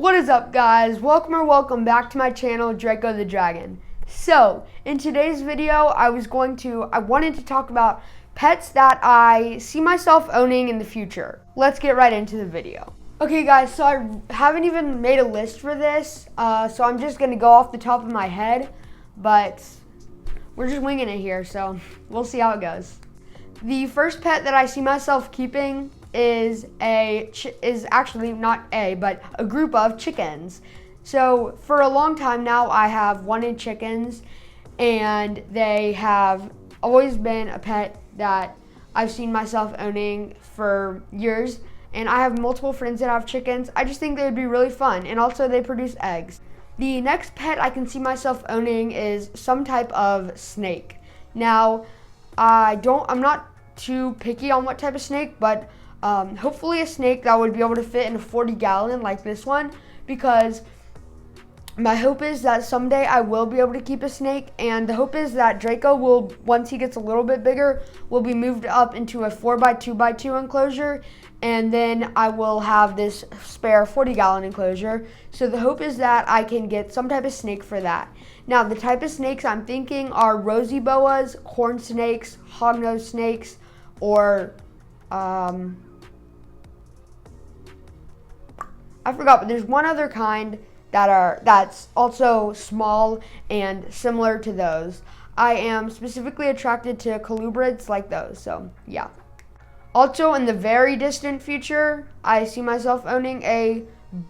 What is up, guys? Welcome back to my channel, Draco the Dragon. So, in today's video, I wanted to talk about pets that I see myself owning in the future. Let's get right into the video. Okay, guys, so I haven't even made a list for this, so I'm just gonna go off the top of my head, but we're just winging it here, so we'll see how it goes. The first pet that I see myself keeping is actually not but a group of chickens. So for a long time now, I have wanted chickens, and they have always been a pet that I've seen myself owning for years. And I have multiple friends that have chickens. I just think they would be really fun, and also they produce eggs. The next pet I can see myself owning is some type of snake. Now, I'm not too picky on what type of snake, but hopefully a snake that would be able to fit in a 40-gallon like this one, because my hope is that someday I will be able to keep a snake, and the hope is that Draco will, once he gets a little bit bigger, will be moved up into a 4x2x2 enclosure, and then I will have this spare 40-gallon enclosure. So the hope is that I can get some type of snake for that. Now, the type of snakes I'm thinking are rosy boas, corn snakes, hognose snakes, or I forgot, but there's one other kind that's also small and similar to those. I am specifically attracted to colubrids like those, so yeah. Also, in the very distant future, I see myself owning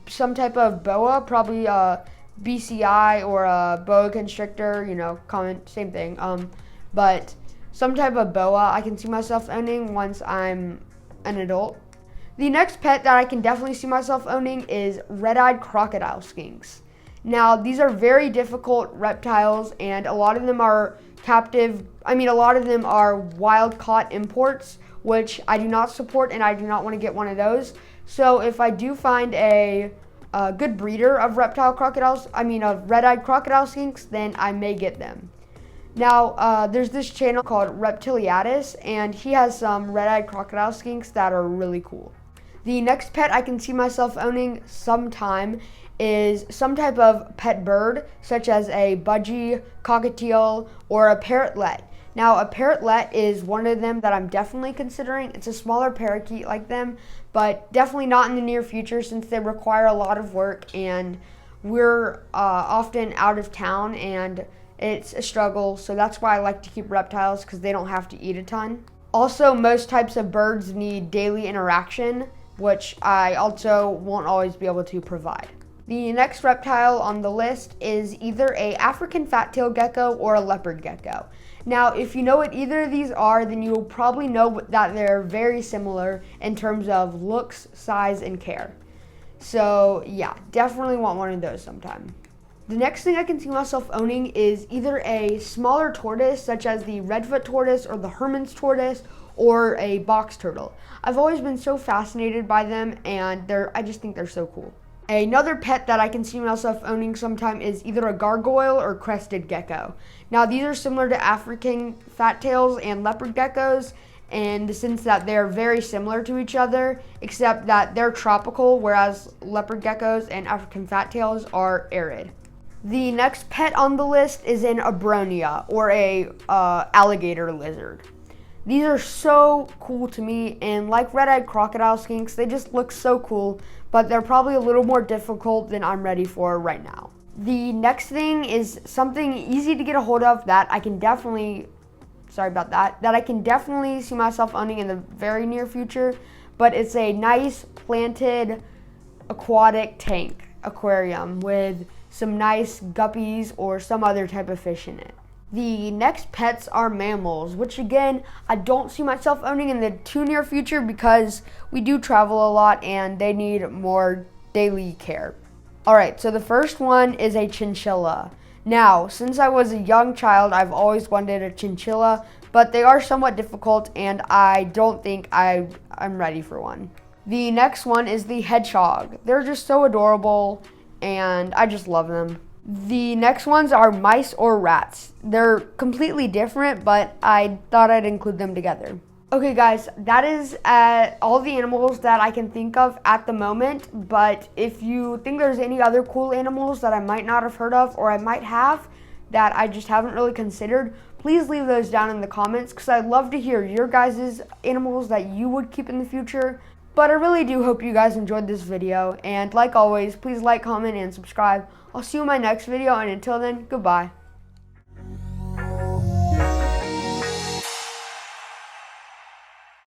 some type of boa, probably a BCI or a boa constrictor, same thing. But some type of boa I can see myself owning once I'm an adult. The next pet that I can definitely see myself owning is red-eyed crocodile skinks. Now, these are very difficult reptiles, and a lot of them are wild-caught imports, which I do not support, and I do not want to get one of those. So if I do find a good breeder of red-eyed crocodile skinks, then I may get them. Now, there's this channel called Reptiles, and he has some red-eyed crocodile skinks that are really cool. The next pet I can see myself owning sometime is some type of pet bird, such as a budgie, cockatiel, or a parrotlet. Now, a parrotlet is one of them that I'm definitely considering. It's a smaller parakeet like them, but definitely not in the near future, since they require a lot of work, and we're often out of town, and it's a struggle. So that's why I like to keep reptiles, because they don't have to eat a ton. Also, most types of birds need daily interaction, which I also won't always be able to provide. The next reptile on the list is either a African fat-tailed gecko or a leopard gecko. Now, if you know what either of these are, then you'll probably know that they're very similar in terms of looks, size, and care. So yeah, definitely want one of those sometime. The next thing I can see myself owning is either a smaller tortoise, such as the redfoot tortoise or the Hermit's tortoise, or a box turtle. I've always been so fascinated by them, and I just think they're so cool. Another pet that I can see myself owning sometime is either a gargoyle or crested gecko. Now, these are similar to African fat-tails and leopard geckos in the sense that they're very similar to each other, except that they're tropical, whereas leopard geckos and African fat-tails are arid. The next pet on the list is an abronia, or a alligator lizard. These are so cool to me, and like red-eyed crocodile skinks, they just look so cool, but they're probably a little more difficult than I'm ready for right now. The next thing is something easy to get a hold of that I can definitely see myself owning in the very near future, but it's a nice planted aquatic tank aquarium with some nice guppies or some other type of fish in it. The next pets are mammals, which again, I don't see myself owning in the too near future, because we do travel a lot and they need more daily care. Alright, so the first one is a chinchilla. Now, since I was a young child, I've always wanted a chinchilla, but they are somewhat difficult, and I don't think I'm ready for one. The next one is the hedgehog. They're just so adorable, and I just love them. The next ones are mice or rats. They're completely different, but I thought I'd include them together. Okay guys, that is all the animals that I can think of at the moment, but if you think there's any other cool animals that I might not have heard of or I might have that I just haven't really considered, please leave those down in the comments because I'd love to hear your guys' animals that you would keep in the future. But I really do hope you guys enjoyed this video, and like always, please like, comment, and subscribe. I'll see you in my next video, and until then, goodbye.